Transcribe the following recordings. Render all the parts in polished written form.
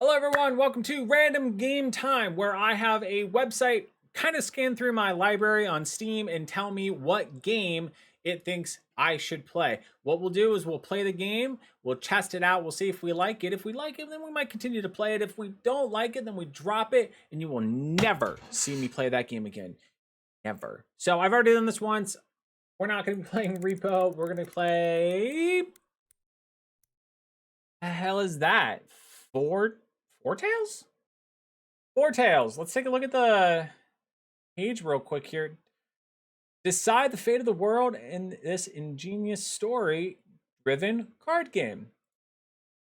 Hello everyone, welcome to Random Game Time, where I have a website kind of scan through my library on Steam and tell me what game it thinks I should play. What we'll do is we'll play the game, we'll test it out, we'll see if we like it. If we like it, then we might continue to play it. If we don't like it, then we drop it, and you will never see me play that game again. Never. So I've already done this once. We're not going to be playing Repo. We're going to play... The hell is that? Foretales? Foretales. Let's take a look at the page real quick here. Decide the fate of the world in this ingenious story-driven card game.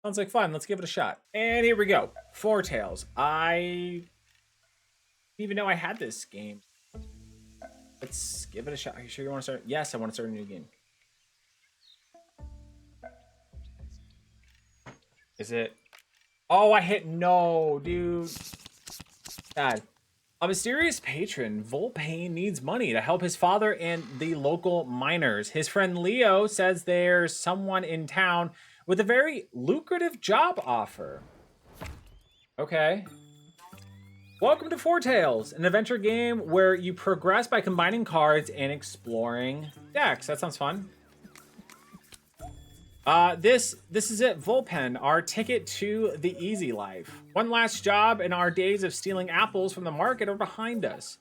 Sounds like fun. Let's give it a shot. And here we go. Foretales. I didn't even know I had this game. Let's give it a shot. Are you sure you want to start? Yes, I want to start a new game. Is it? Oh, I hit no, dude. God. A mysterious patron, Volpain, needs money to help his father and the local miners. His friend Leo says there's someone in town with a very lucrative job offer. Okay. Welcome to Foretales, an adventure game where you progress by combining cards and exploring decks. That sounds fun. This is it, Volpen, our ticket to the easy life. One last job and our days of stealing apples from the market are behind us.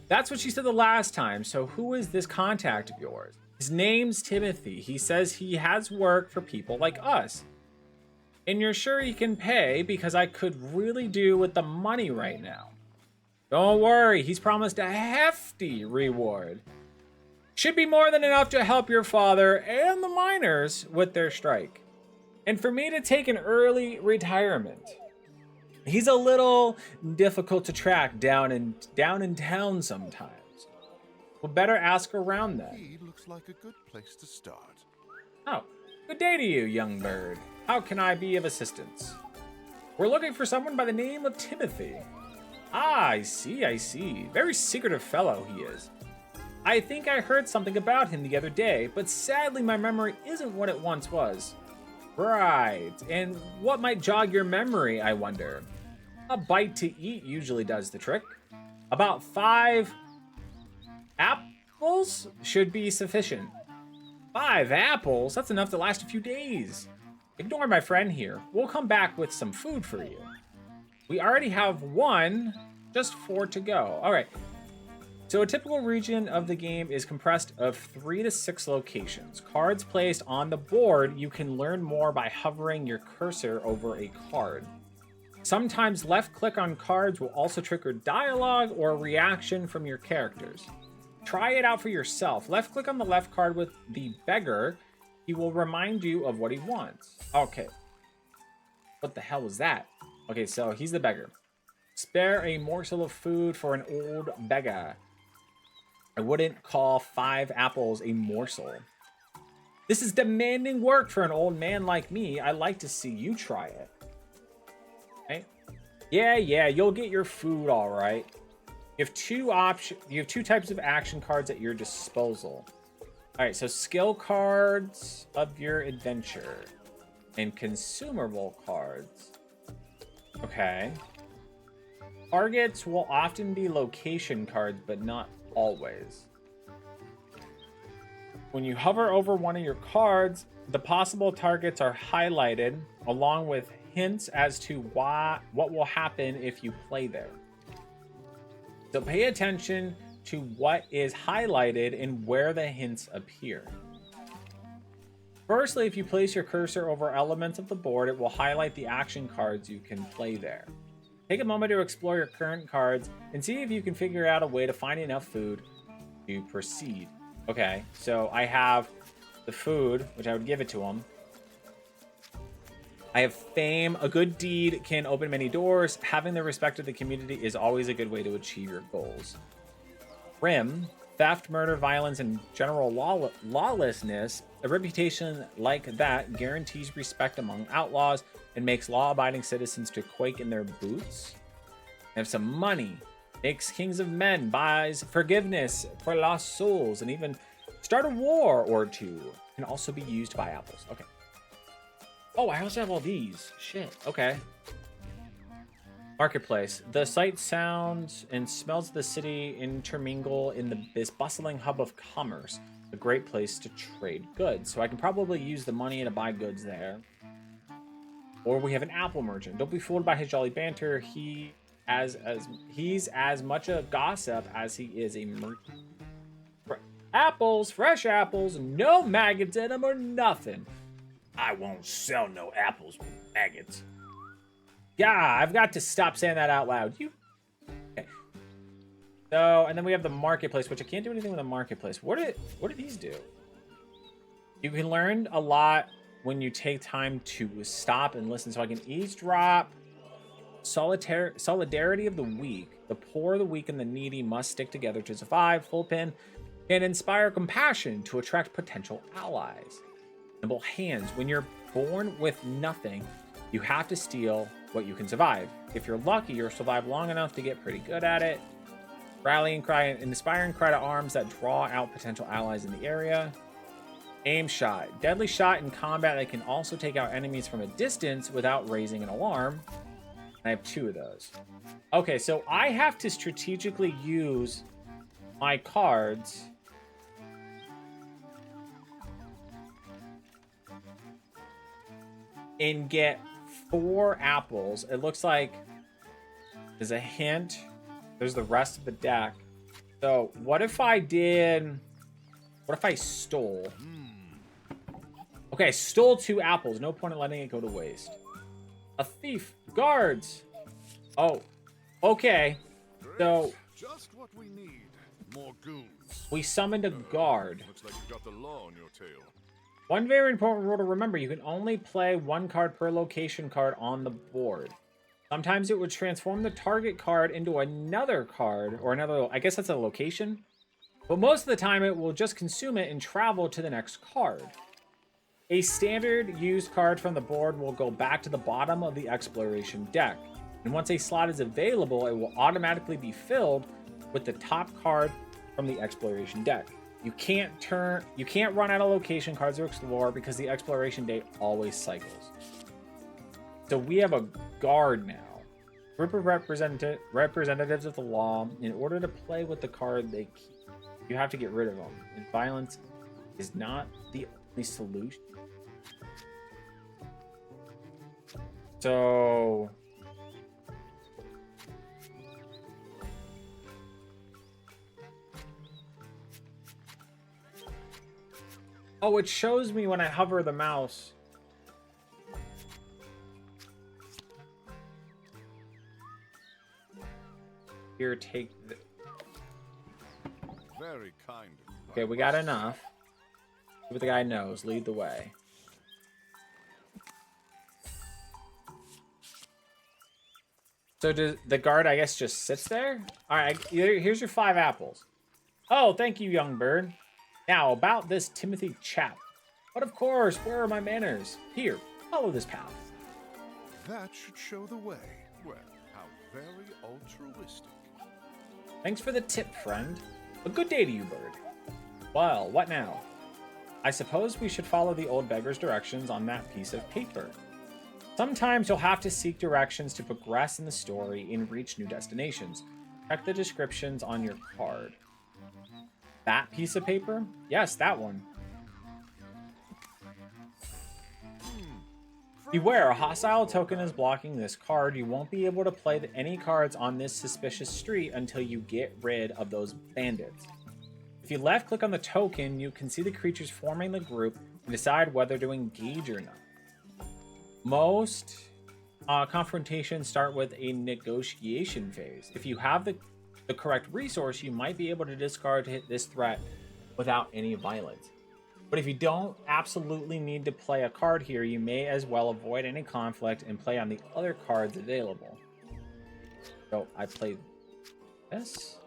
That's what she said the last time, so who is this contact of yours? His name's Timothy. He says he has work for people like us. And you're sure he can pay, because I could really do with the money right now. Don't worry, he's promised a hefty reward. Should be more than enough to help your father and the miners with their strike. And for me to take an early retirement. He's a little difficult to track down in town sometimes. We'll better ask around then. He looks like a good place to start. Oh, good day to you, young bird. How can I be of assistance? We're looking for someone by the name of Timothy. Ah, I see. Very secretive fellow he is. I think I heard something about him the other day, but sadly my memory isn't what it once was. Right, and what might jog your memory, I wonder? A bite to eat usually does the trick. About 5 apples should be sufficient. 5 apples? That's enough to last a few days. Ignore my friend here. We'll come back with some food for you. We already have 1, just 4 to go. All right. So a typical region of the game is compressed of 3 to 6 locations. Cards placed on the board, you can learn more by hovering your cursor over a card. Sometimes left click on cards will also trigger dialogue or reaction from your characters. Try it out for yourself. Left click on the left card with the beggar. He will remind you of what he wants. Okay. What the hell was that? Okay, so he's the beggar. Spare a morsel of food for an old beggar. I wouldn't call 5 apples a morsel. This is demanding work for an old man like me. I like to see you try it. Okay. Yeah, you'll get your food all right. You have 2 types of action cards at your disposal. All right, so skill cards of your adventure and consumable cards. Okay. Targets will often be location cards, but not always. When you hover over one of your cards, the possible targets are highlighted along with hints as to what will happen if you play there. So pay attention to what is highlighted and where the hints appear. Firstly, if you place your cursor over elements of the board, it will highlight the action cards you can play there. Take a moment to explore your current cards and see if you can figure out a way to find enough food to proceed. Okay, so I have the food, which I would give it to him. I have fame. A good deed can open many doors. Having the respect of the community is always a good way to achieve your goals. Rim, theft, murder, violence, and general lawlessness. A reputation like that guarantees respect among outlaws and makes law-abiding citizens to quake in their boots. I have some money. Makes kings of men, buys forgiveness for lost souls, and even start a war or 2. Can also be used by apples. Okay. Oh, I also have all these. Shit. Okay. Marketplace. The sight, sounds, and smells of the city intermingle in this bustling hub of commerce. A great place to trade goods. So I can probably use the money to buy goods there. Or we have an apple merchant. Don't be fooled by his jolly banter. He's as much a gossip as he is a merchant. Apples, fresh apples, no maggots in them or nothing. I won't sell no apples with maggots. Yeah, I've got to stop saying that out loud. Okay. So, and then we have the marketplace, which I can't do anything with the marketplace. What do these do? You can learn a lot when you take time to stop and listen. So I can eavesdrop. Solidarity of the weak. The poor, the weak, and the needy must stick together to survive. Full pin can inspire compassion to attract potential allies. Nimble hands. When you're born with nothing, you have to steal what you can survive. If you're lucky, you'll survive long enough to get pretty good at it. Rallying cry, an inspiring cry to arms that draw out potential allies in the area. Aim shot. Deadly shot in combat that can also take out enemies from a distance without raising an alarm. I have 2 of those. Okay, so I have to strategically use my cards and get 4 apples. It looks like there's a hint. There's the rest of the deck. So what if I stole? Okay, I stole 2 apples. No point in letting it go to waste. A thief. Guards. Oh, okay. So just what we need. More goons. We summoned a guard. Looks like you got the law on your tail. One very important rule to remember, you can only play 1 card per location card on the board. Sometimes it would transform the target card into another card, or another, I guess that's a location. But most of the time it will just consume it and travel to the next card. A standard used card from the board will go back to the bottom of the exploration deck. And once a slot is available, it will automatically be filled with the top card from the exploration deck. You can't run out of location cards to explore because the exploration date always cycles. So we have a guard now. Group of representatives of the law. In order to play with the card they keep, you have to get rid of them. And violence is not the only solution. So oh, it shows me when I hover the mouse. Here, take the... Very kind. Okay, we got enough. See what the guy knows. Lead the way. So does the guard, I guess, just sits there? All right, here's your 5 apples. Oh, thank you, young bird. Now, about this Timothy chap. But of course, where are my manners? Here, follow this path. That should show the way. Well, how very altruistic. Thanks for the tip, friend. A good day to you, bird. Well, what now? I suppose we should follow the old beggar's directions on that piece of paper. Sometimes you'll have to seek directions to progress in the story and reach new destinations. Check the descriptions on your card. That piece of paper? Yes, that one. Beware, a hostile token is blocking this card. You won't be able to play any cards on this suspicious street until you get rid of those bandits. If you left click on the token, you can see the creatures forming the group and decide whether to engage or not. Most confrontations start with a negotiation phase. If you have the correct resource, you might be able to discard to hit this threat without any violence. But if you don't absolutely need to play a card here, you may as well avoid any conflict and play on the other cards available. So I play this.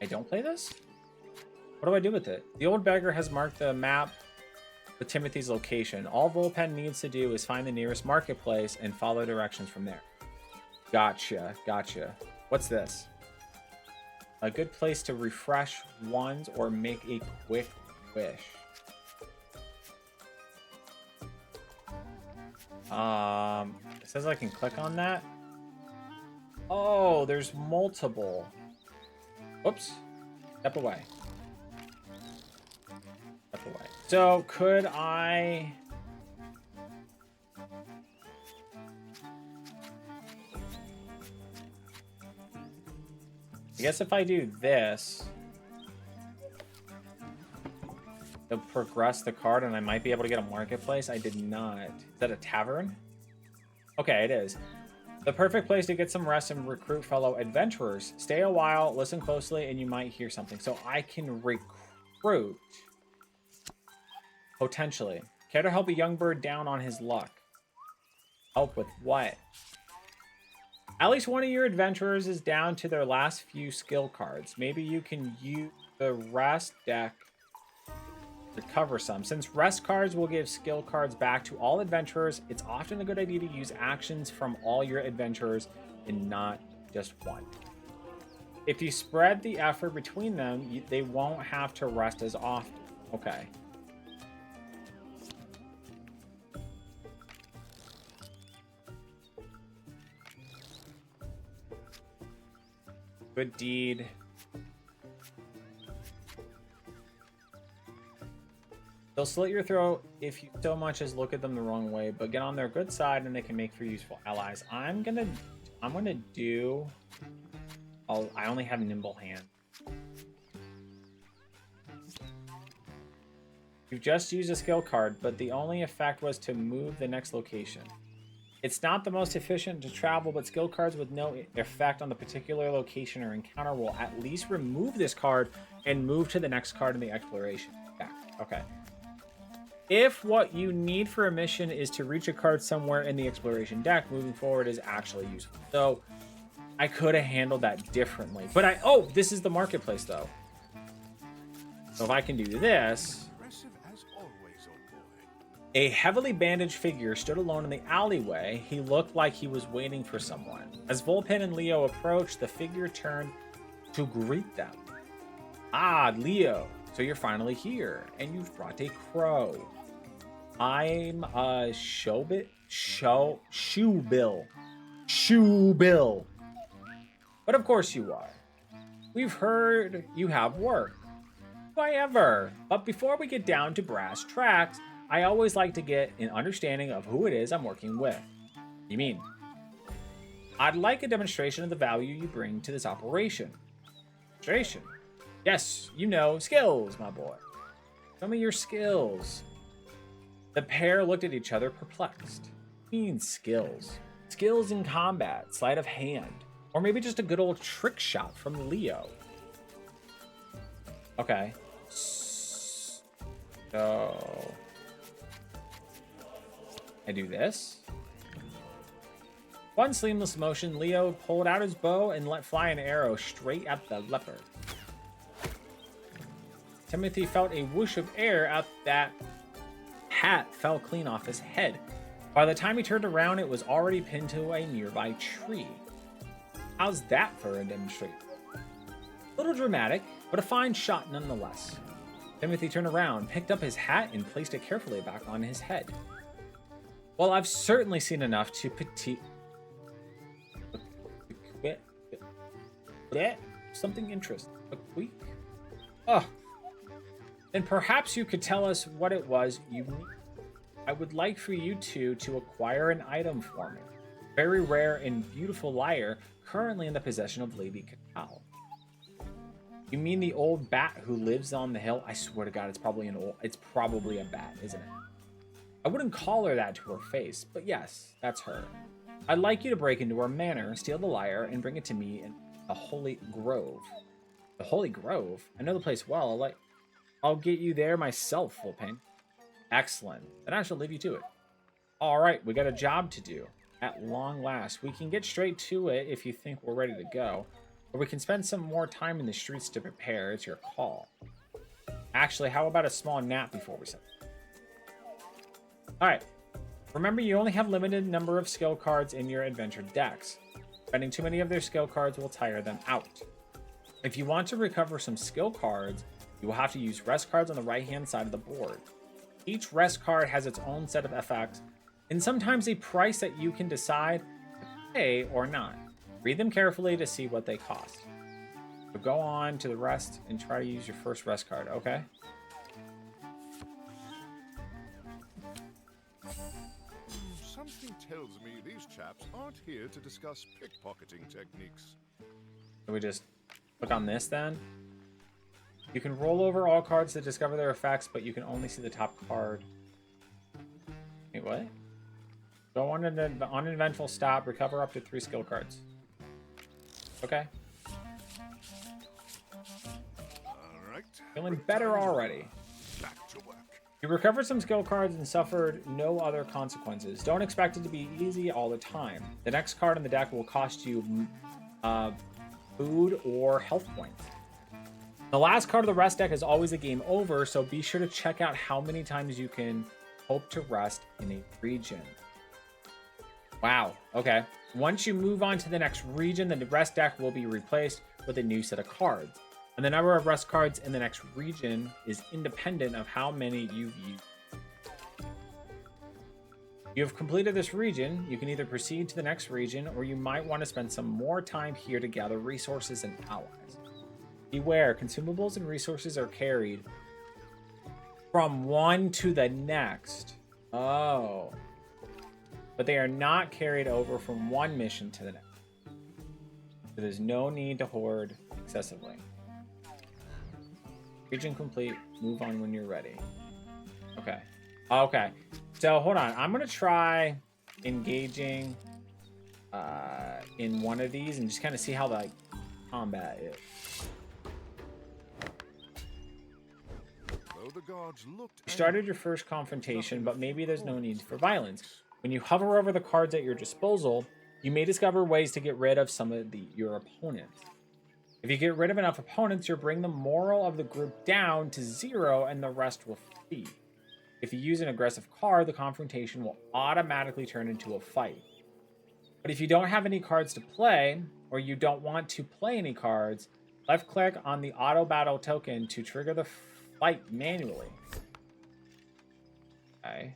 I don't play this? What do I do with it? The old beggar has marked the map with Timothy's location. All Volpen needs to do is find the nearest marketplace and follow directions from there. Gotcha, gotcha. What's this? A good place to refresh ones or make a quick wish. says I can click on that. Oh, there's multiple. Whoops. Step away. Step away. So could I... I guess if I do this, it'll progress the card and I might be able to get a marketplace. I did not. Is that a tavern? Okay, it is. The perfect place to get some rest and recruit fellow adventurers. Stay a while, listen closely, and you might hear something. So I can recruit. Potentially. Care to help a young bird down on his luck? Help with what? At least one of your adventurers is down to their last few skill cards. Maybe you can use the rest deck to recover some. Since rest cards will give skill cards back to all adventurers, it's often a good idea to use actions from all your adventurers and not just one. If you spread the effort between them, they won't have to rest as often. Okay. Good deed. They'll slit your throat if you so much as look at them the wrong way, but get on their good side and they can make for useful allies. I'm gonna do. I only have nimble hand. You've just used a skill card, but the only effect was to move the next location. It's not the most efficient to travel, but skill cards with no effect on the particular location or encounter will at least remove this card and move to the next card in the exploration deck. Okay. If what you need for a mission is to reach a card somewhere in the exploration deck, moving forward is actually useful. So I could have handled that differently. But oh, this is the marketplace though. So if I can do this. A heavily bandaged figure stood alone in the alleyway. He looked like he was waiting for someone. As Volpin and Leo approached, the figure turned to greet them. Ah, Leo, so you're finally here, and you've brought a crow. I'm a Shoebill. But of course you are. We've heard you have work. Why ever? But before we get down to brass tracks, I always like to get an understanding of who it is I'm working with. You mean? I'd like a demonstration of the value you bring to this operation. Demonstration? Yes, you know, skills, my boy. Show me your skills. The pair looked at each other perplexed. What do you mean skills? Skills in combat, sleight of hand, or maybe just a good old trick shot from Leo. Okay. So I do this. One seamless motion, Leo pulled out his bow and let fly an arrow straight at the leopard. Timothy felt a whoosh of air out that hat fell clean off his head. By the time he turned around, it was already pinned to a nearby tree. How's that for a demonstration? A little dramatic, but a fine shot nonetheless. Timothy turned around, picked up his hat, and placed it carefully back on his head. Well, I've certainly seen enough to something interesting. Oh. Then perhaps you could tell us what it was you need. I would like for you two to acquire an item for me. Very rare and beautiful lyre currently in the possession of Lady Cacao. You mean the old bat who lives on the hill? I swear to God, it's probably a bat, isn't it? I wouldn't call her that to her face, but yes, that's her. I'd like you to break into her manor, steal the lyre, and bring it to me in the Holy Grove. The Holy Grove? I know the place well. I'll get you there myself, Volpin. Excellent. Then I shall leave you to it. All right, we got a job to do. At long last, we can get straight to it if you think we're ready to go, or we can spend some more time in the streets to prepare. It's your call. Actually, how about a small nap before we set? All right. Remember, you only have limited number of skill cards in your adventure decks. Spending too many of their skill cards will tire them out. If you want to recover some skill cards, you will have to use rest cards on the right-hand side of the board. Each rest card has its own set of effects and sometimes a price that you can decide to pay or not. Read them carefully to see what they cost. So go on to the rest and try to use your first rest card. Okay. Something tells me these chaps aren't here to discuss pickpocketing techniques. So we just click on this then. You can roll over all cards to discover their effects, but you can only see the top card. Wait, what? Go on an uneventful stop, recover up to 3 skill cards. Okay. All right. Feeling better already. Back to work. You recovered some skill cards and suffered no other consequences. Don't expect it to be easy all the time. The next card on the deck will cost you food or health points. The last card of the rest deck is always a game over, so be sure to check out how many times you can hope to rest in a region. Wow, okay. Once you move on to the next region, the rest deck will be replaced with a new set of cards. And the number of rest cards in the next region is independent of how many you've used. You have completed this region. You can either proceed to the next region, or you might want to spend some more time here to gather resources and allies. Beware, consumables and resources are carried from one to the next. Oh. But they are not carried over from one mission to the next. So there's no need to hoard excessively. Region complete. Move on when you're ready. Okay. Okay. So hold on. I'm going to try engaging in one of these and just kind of see how the combat is. The guards looked. You started your first confrontation, but maybe there's no need for violence. When you hover over the cards at your disposal, you may discover ways to get rid of some of your opponents. If you get rid of enough opponents, you'll bring the moral of the group down to 0 and the rest will flee. If you use an aggressive card, the confrontation will automatically turn into a fight. But if you don't have any cards to play, or you don't want to play any cards, left click on the auto battle token to trigger the fight manually. Okay.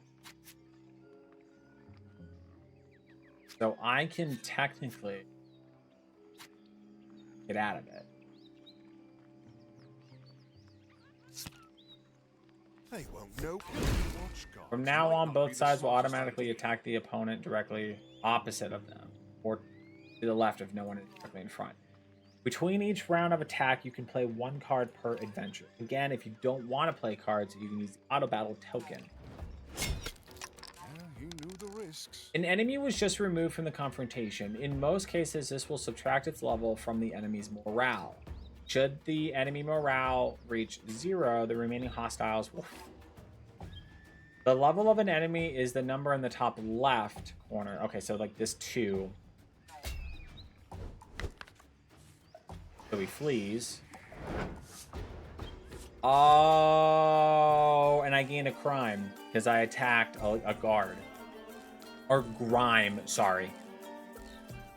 So I can technically get out of it. They won't know. From now on, both sides will automatically attack the opponent directly opposite of them, or to the left if no one is directly in front. Between each round of attack, you can play 1 card per adventure. Again, if you don't want to play cards, you can use the auto battle token. You knew the risks. An enemy was just removed from the confrontation. In most cases, this will subtract its level from the enemy's morale. Should the enemy morale reach 0, the remaining hostiles will... The level of an enemy is the number in the top left corner. Okay, so like this 2. So he flees. Oh, and I gained a crime because I attacked a guard. Or grime, sorry.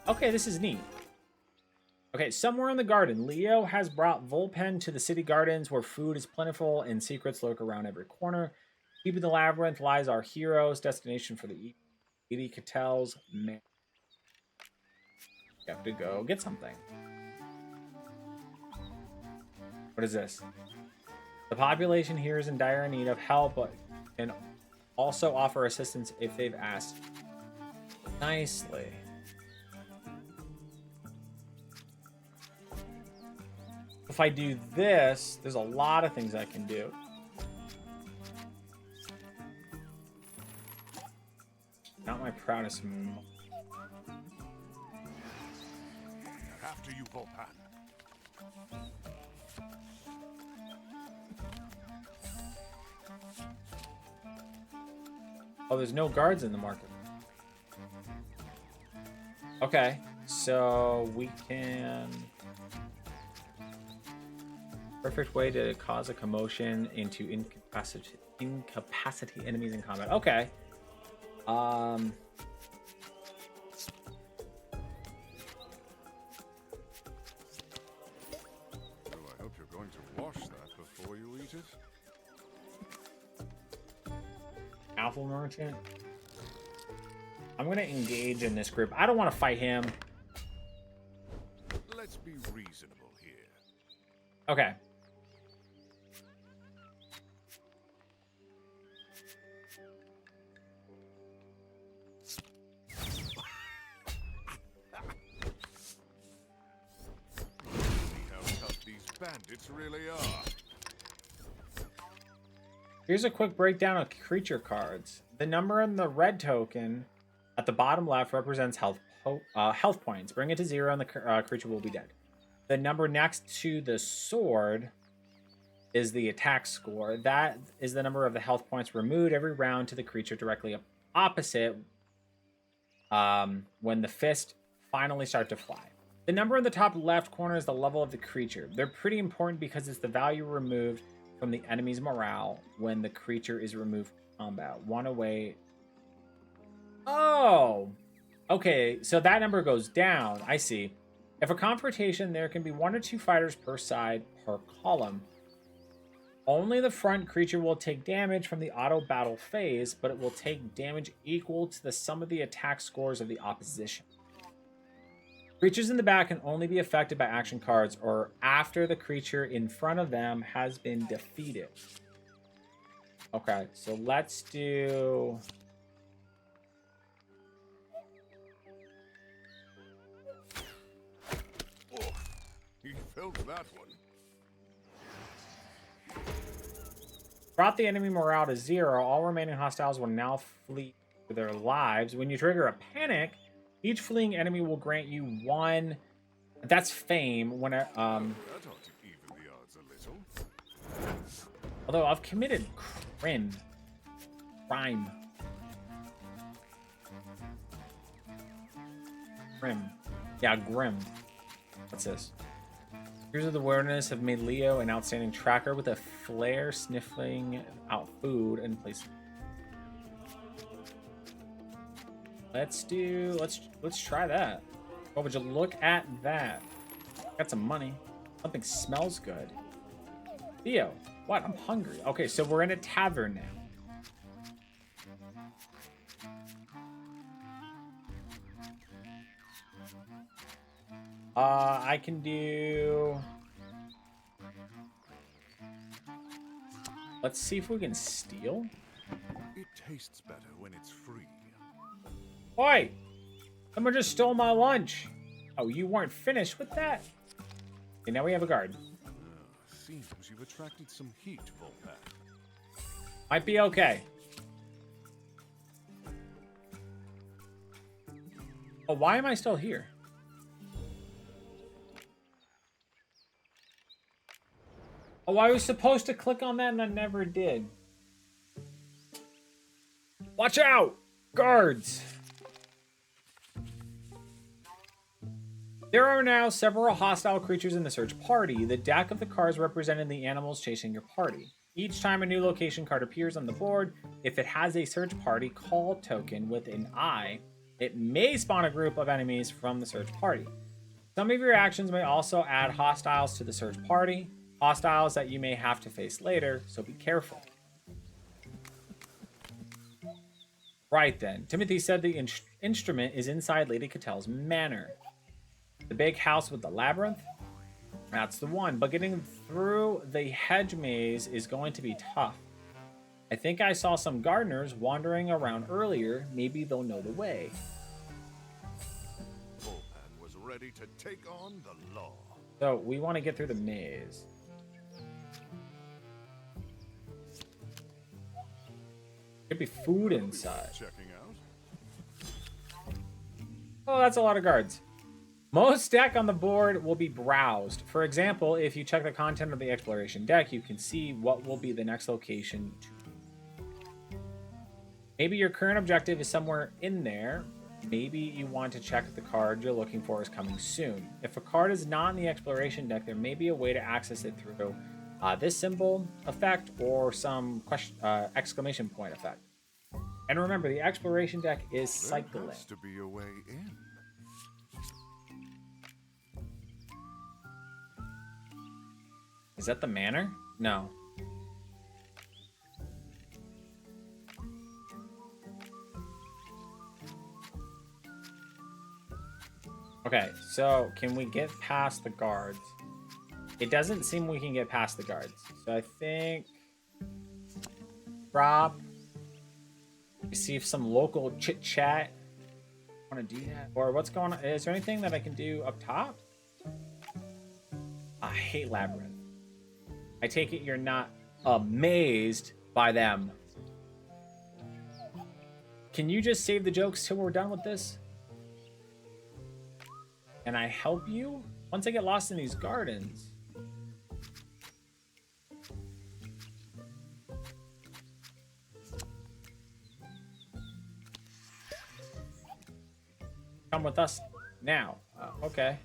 Okay, this is neat. Okay, somewhere in the garden, Leo has brought Volpen to the city gardens where food is plentiful and secrets lurk around every corner. Deep in the labyrinth lies our hero's destination for the Foretales. Man, you have to go get something. What is this? The population here is in dire need of help, but can also offer assistance if they've asked nicely. If I do this, there's a lot of things I can do. Not my proudest moment. After you, Volpan. Oh, there's no guards in the market. Okay, so we can... Perfect way to cause a commotion and to incapacitate enemies in combat. Okay. Oh, I hope you're going to wash that before you eat it. Alpha merchant. I'm going to engage in this group. I don't want to fight him. Let's be reasonable here. Okay. See how tough these bandits really are. Here's a quick breakdown of creature cards. The number in the red token at the bottom left represents health points. Bring it to 0 and the creature will be dead. The number next to the sword is the attack score. That is the number of the health points removed every round to the creature directly opposite when the fist finally start to fly. The number in the top left corner is the level of the creature. They're pretty important because it's the value removed from the enemy's morale when the creature is removed from combat. One away. Oh, okay. So that number goes down. I see. If a confrontation, there can be 1 or 2 fighters per side per column. Only the front creature will take damage from the auto battle phase, but it will take damage equal to the sum of the attack scores of the opposition. Creatures in the back can only be affected by action cards or after the creature in front of them has been defeated. Okay, so let's do... Oh, he felt that one. Brought the enemy morale to 0. All remaining hostiles will now flee for their lives. When you trigger a panic, each fleeing enemy will grant you 1. That's fame. When That ought to even the odds a little. although I've committed crime. Grim. Yeah, grim. What's this? Heroes of the Wilderness have made Leo an outstanding tracker with a flair sniffing out food and place. Let's try that. Oh, would you look at that? Got some money. Something smells good. Theo, what? I'm hungry. Okay, so we're in a tavern now. I can do... Let's see if we can steal. It tastes better when it's free. Oi! Someone just stole my lunch. Oh, you weren't finished with that? Okay, now we have a guard. Seems you've attracted some heat, Foretales. Might be okay. Oh, why am I still here? Oh, I was supposed to click on that and I never did. Watch out! Guards! There are now several hostile creatures in the search party. The deck of the cards representing the animals chasing your party. Each time a new location card appears on the board, if it has a search party call token with an eye, it may spawn a group of enemies from the search party. Some of your actions may also add hostiles to the search party, hostiles that you may have to face later, so be careful. Right then, Timothy said the instrument is inside Lady Catel's manor. The big house with the labyrinth? That's the one, but getting through the hedge maze is going to be tough. I think I saw some gardeners wandering around earlier. Maybe they'll know the way. Volpan was ready to take on the law. So we want to get through the maze. Could be food inside. Checking out. Oh, that's a lot of guards. Most deck on the board will be browsed. For example, if you check the content of the exploration deck, you can see what will be the next location. Maybe your current objective is somewhere in there. Maybe you want to check if the card you're looking for is coming soon. If a card is not in the exploration deck, there may be a way to access it through this symbol effect or some exclamation point effect. And remember, the exploration deck is cycling. There has to be a way in. Is that the manor? No. Okay, so can we get past the guards? It doesn't seem we can get past the guards. So I think drop, receive some local chit chat. Want to do that? Or what's going on? Is there anything that I can do up top? I hate labyrinth. I take it you're not amazed by them. Can you just save the jokes till we're done with this? Can I help you? Once I get lost in these gardens. Come with us now. Okay.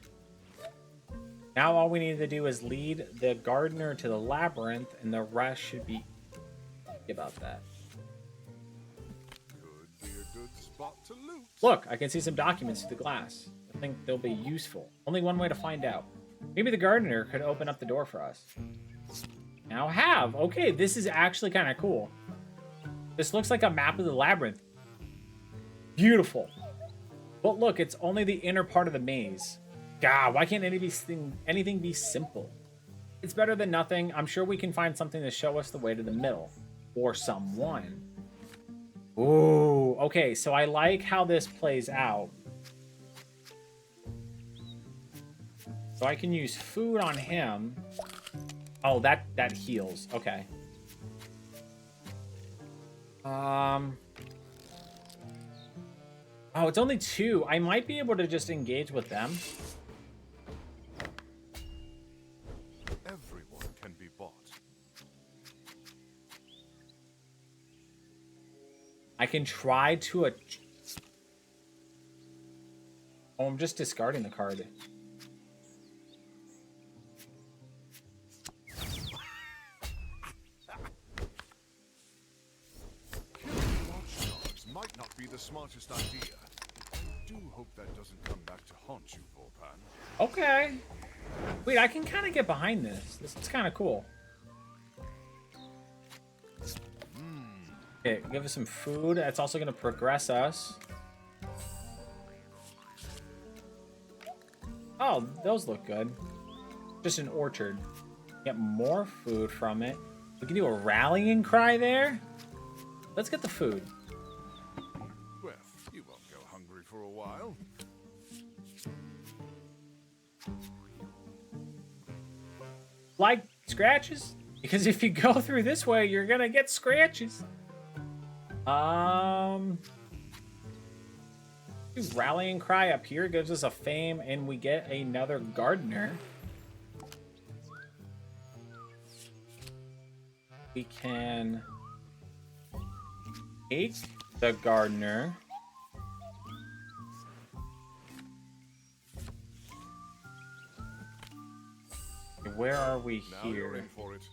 Now all we need to do is lead the gardener to the labyrinth, and the rest should be about that. Could be a good spot to loot. Look, I can see some documents through the glass. I think they'll be useful. Only one way to find out. Maybe the gardener could open up the door for us. Now have. Okay, this is actually kind of cool. This looks like a map of the labyrinth. Beautiful. But look, it's only the inner part of the maze. God, why can't anything be simple? It's better than nothing. I'm sure we can find something to show us the way to the middle. Or someone. Ooh, okay, so I like how this plays out. So I can use food on him. Oh, that heals. Okay. Oh, it's only 2. I might be able to just engage with them. Everyone can be bought. I can try to... Oh, I'm just discarding the card. Watchdogs might not be the smartest idea. I do hope that doesn't come back to haunt you, Volpan. Okay. Wait, I can kind of get behind this. This is kind of cool. Okay, give us some food. That's also going to progress us. Oh, those look good. Just an orchard. Get more food from it. We can do a rallying cry there. Let's get the food. Well, you won't go hungry for a while. Like scratches? Because if you go through this way, you're gonna get scratches. Rallying cry up here gives us a fame, and we get another gardener. We can take the gardener. Where are we Now you're here? in for it.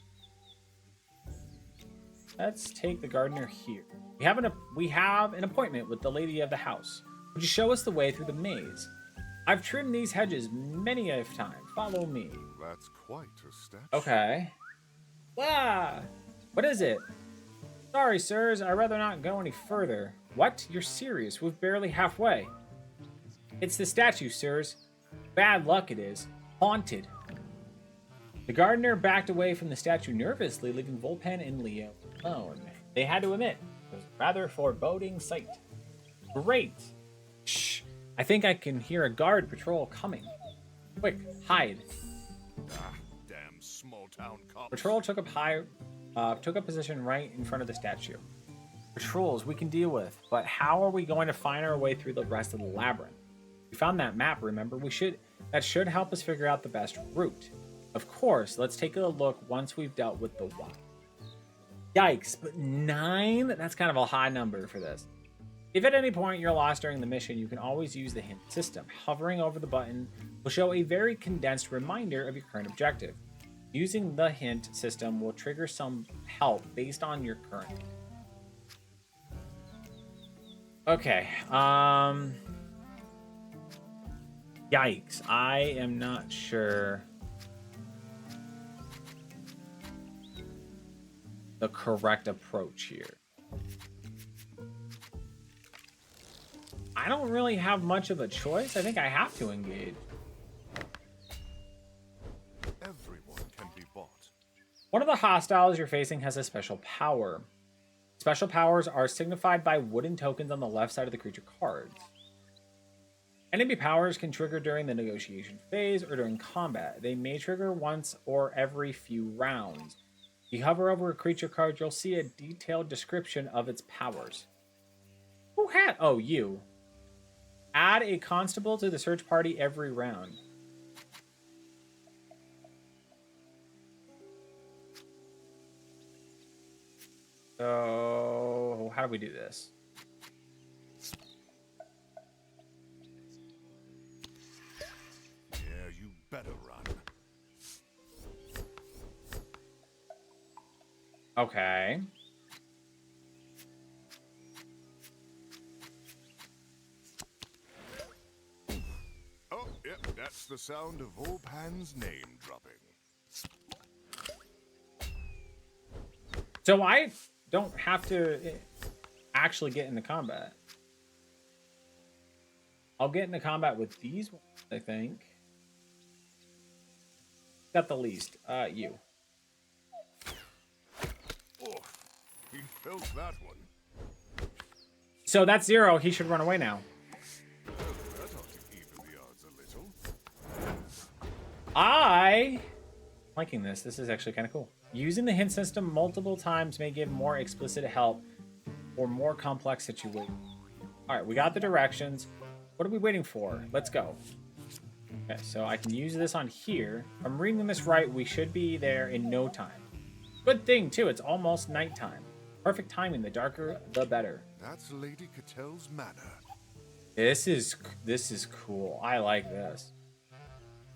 Let's take the gardener here. We have an appointment with the lady of the house. Would you show us the way through the maze? I've trimmed these hedges many a time. Follow me. That's quite a statue. Okay. Ah! What is it? Sorry, sirs. I'd rather not go any further. What? You're serious? We're barely halfway. It's the statue, sirs. Bad luck it is. Haunted. The gardener backed away from the statue nervously, leaving Volpan and Leo alone. They had to admit, it was a rather foreboding sight. Great! Shh! I think I can hear a guard patrol coming. Quick, hide. Ah, damn small-town cops. Patrol took up position right in front of the statue. Patrols we can deal with, but how are we going to find our way through the rest of the labyrinth? We found that map, remember? That should help us figure out the best route. Of course, let's take a look once we've dealt with the one. Yikes, but 9? That's kind of a high number for this. If at any point you're lost during the mission, you can always use the hint system. Hovering over the button will show a very condensed reminder of your current objective. Using the hint system will trigger some help based on your current. Okay, yikes, I am not sure the correct approach here. I don't really have much of a choice. I think I have to engage. Everyone can be bought. One of the hostiles you're facing has a special power. Special powers are signified by wooden tokens on the left side of the creature cards. Enemy powers can trigger during the negotiation phase or during combat. They may trigger once or every few rounds. If you hover over a creature card, you'll see a detailed description of its powers. Who had? Oh, you. Add a constable to the search party every round. So, how do we do this? Yeah, you better run. Okay. Oh, yep, that's the sound of Volpan's name dropping. So I don't have to actually get into combat. I'll get into combat with these ones, I think. Got the least. You. Oh, he felt that one. So that's 0. He should run away now. That ought to even the odds a little. I liking this. This is actually kind of cool. Using the hint system multiple times may give more explicit help for more complex situations. All right, we got the directions. What are we waiting for? Let's go. Okay, so I can use this on here. If I'm reading this right, we should be there in no time. Good thing, too. It's almost nighttime. Perfect timing. The darker, the better. That's Lady Catel's manor. This is cool. I like this.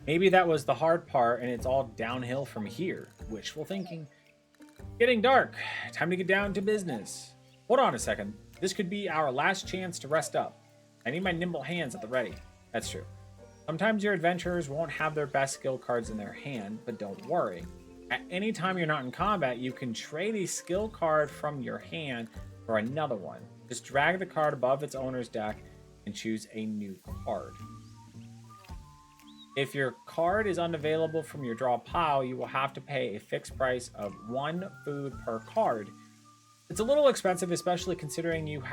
Maybe that was the hard part, and it's all downhill from here. Wishful thinking. Getting dark. Time to get down to business. Hold on a second. This could be our last chance to rest up. I need my nimble hands at the ready. That's true. Sometimes your adventurers won't have their best skill cards in their hand, but don't worry. At any time you're not in combat, you can trade a skill card from your hand for another one. Just drag the card above its owner's deck and choose a new card. If your card is unavailable from your draw pile, you will have to pay a fixed price of 1 food per card. It's a little expensive, especially considering you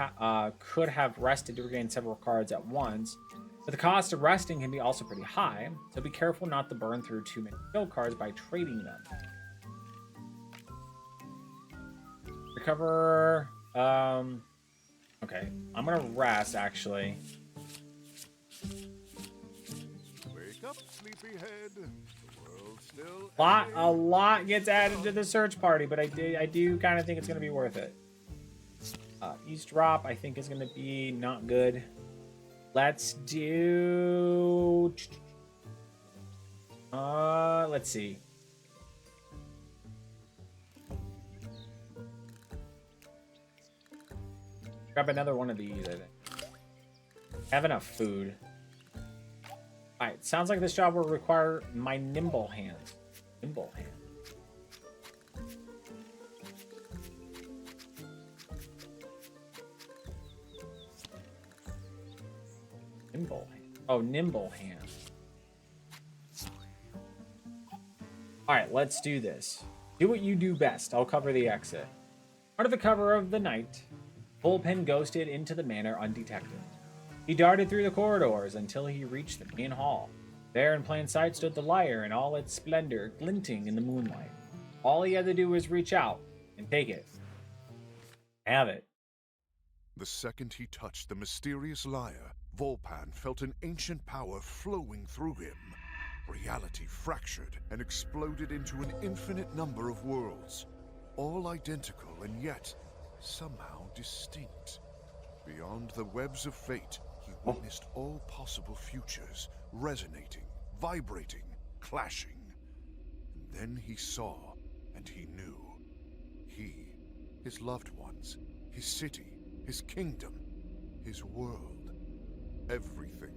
could have rested to regain several cards at once. But the cost of resting can be also pretty high, so be careful not to burn through too many skill cards by trading them. Recover. Okay, I'm gonna rest actually. Wake up, sleepyhead. The world's still A lot gets added to the search party, but I do kind of think it's gonna be worth it. Eavesdrop, I think, is gonna be not good. Let's do. Let's see. Grab another one of these, I think. Have enough food. Alright, sounds like this job will require my nimble hands. Nimble hands. Nimble hand. Oh, nimble hand. Alright, let's do this. Do what you do best. I'll cover the exit. Under the cover of the night, Bullpen ghosted into the manor undetected. He darted through the corridors until he reached the main hall. There in plain sight stood the lyre in all its splendor, glinting in the moonlight. All he had to do was reach out and take it. Have it. The second he touched the mysterious lyre, Volpan felt an ancient power flowing through him. Reality fractured and exploded into an infinite number of worlds, all identical and yet somehow distinct. Beyond the webs of fate, he witnessed all possible futures, resonating, vibrating, clashing. And then he saw, and he knew. He, his loved ones, his city, his kingdom, his world, everything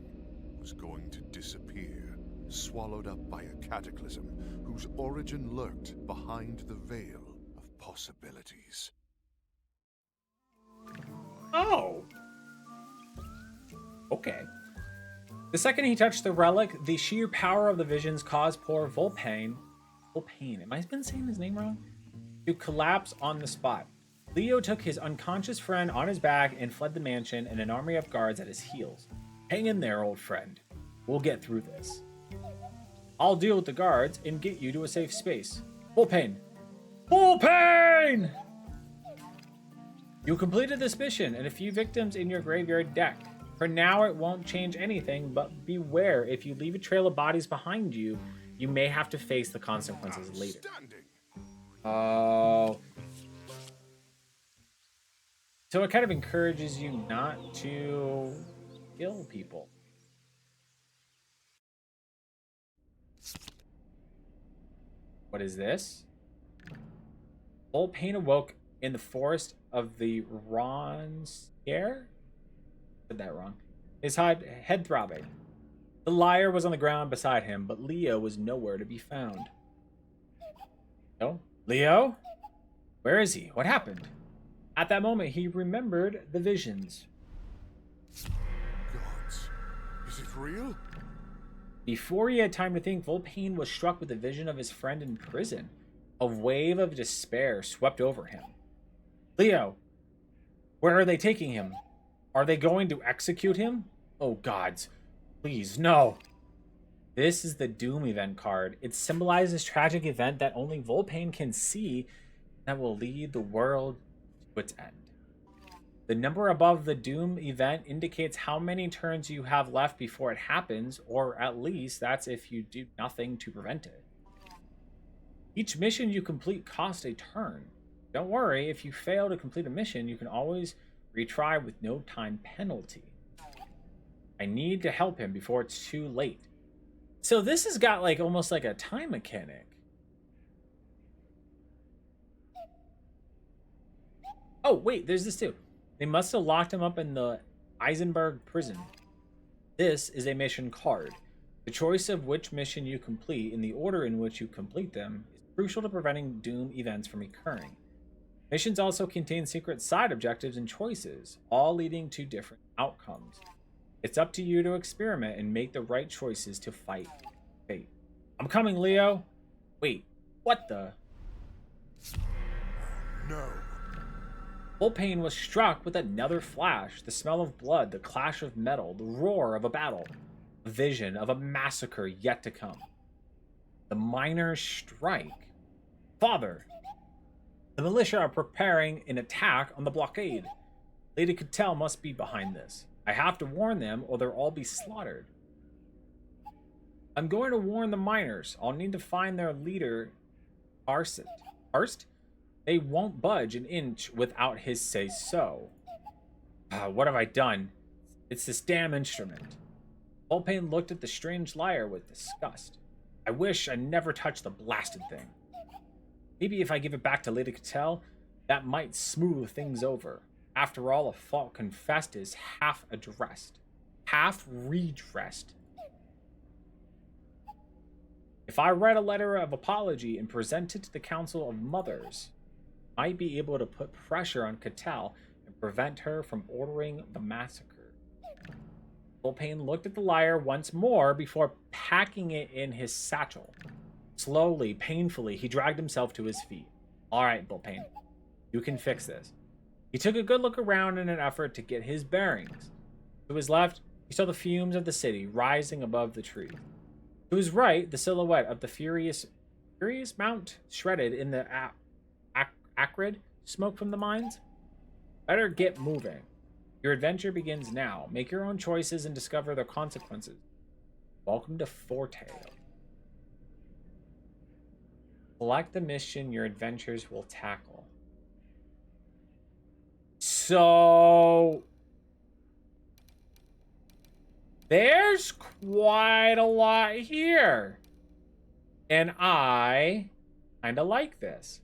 was going to disappear, swallowed up by a cataclysm whose origin lurked behind the veil of possibilities. Oh. Okay. The second he touched the relic, the sheer power of the visions caused poor Volpain, am I been saying his name wrong? To collapse on the spot. Leo took his unconscious friend on his back and fled the mansion and an army of guards at his heels. Hang in there, old friend. We'll get through this. I'll deal with the guards and get you to a safe space. Volpain! Volpain! You completed this mission and a few victims in your graveyard deck. For now, it won't change anything, but beware, if you leave a trail of bodies behind you, you may have to face the consequences later. Oh. So it kind of encourages you not to kill people. What is this? Volpain awoke in the forest of the Ronskier? Said that wrong. His head throbbing. The liar was on the ground beside him, but Leo was nowhere to be found. Oh, Leo? Where is he? What happened? At that moment, he remembered the visions. Gods, is it real? Before he had time to think, Volpain was struck with the vision of his friend in prison. A wave of despair swept over him. Leo, where are they taking him? Are they going to execute him? Oh gods, please, no. This is the Doom event card. It symbolizes a tragic event that only Volpain can see that will lead the world to its end. The number above the Doom event indicates how many turns you have left before it happens, or at least that's if you do nothing to prevent it. Each mission you complete costs a turn. Don't worry, if you fail to complete a mission, you can always retry with no time penalty. I need to help him before it's too late. So this has got like almost like a time mechanic. Oh, wait, there's this too. They must have locked him up in the Eisenberg prison. This is a mission card. The choice of which mission you complete in the order in which you complete them is crucial to preventing Doom events from occurring. Missions also contain secret side objectives and choices, all leading to different outcomes. It's up to you to experiment and make the right choices to fight fate. I'm coming, Leo. Wait, what the? No. Volpain was struck with another flash, the smell of blood, the clash of metal, the roar of a battle, a vision of a massacre yet to come. The miners strike. Father! The militia are preparing an attack on the blockade. Lady Cattell must be behind this. I have to warn them or they'll all be slaughtered. I'm going to warn the miners. I'll need to find their leader, Arst. They won't budge an inch without his say-so. What have I done? It's this damn instrument. Volpain looked at the strange liar with disgust. I wish I never touched the blasted thing. Maybe if I give it back to Lady Cattell, that might smooth things over. After all, a fault confessed is half addressed. Half redressed. If I write a letter of apology and present it to the Council of Mothers, I might be able to put pressure on Cattell and prevent her from ordering the massacre. Volpain looked at the lyre once more before packing it in his satchel. Slowly, painfully, he dragged himself to his feet. All right, Volpain, you can fix this. He took a good look around in an effort to get his bearings. To his left, he saw the fumes of the city rising above the trees. To his right, the silhouette of the furious mount shredded in the acrid smoke from the mines. Better get moving. Your adventure begins now. Make your own choices and discover their consequences. Welcome to Foretales. Select the mission your adventures will tackle. So there's quite a lot here. And I kind of like this.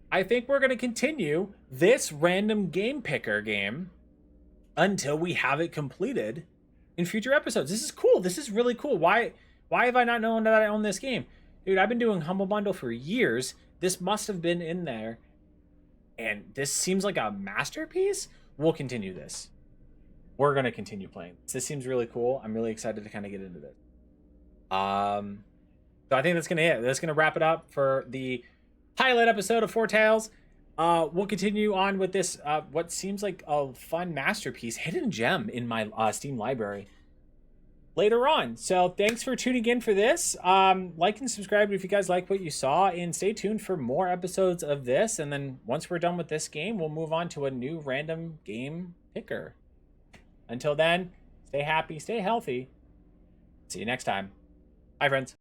I think we're going to continue this random game picker game until we have it completed in future episodes. This is cool. This is really cool. Why have I not known that I own this game? Dude, I've been doing Humble Bundle for years. This must have been in there. And this seems like a masterpiece. We'll continue this. we're going to continue playing. This seems really cool. I'm really excited to kind of get into this. So I think that's going to wrap it up for the pilot episode of Foretales. We'll continue on with this, what seems like a fun masterpiece, hidden gem in my Steam library later on. So thanks for tuning in for this. Like and subscribe if you guys like what you saw, and stay tuned for more episodes of this. And then once we're done with this game, we'll move on to a new random game picker. Until then, stay happy, stay healthy. See you next time. Bye, friends.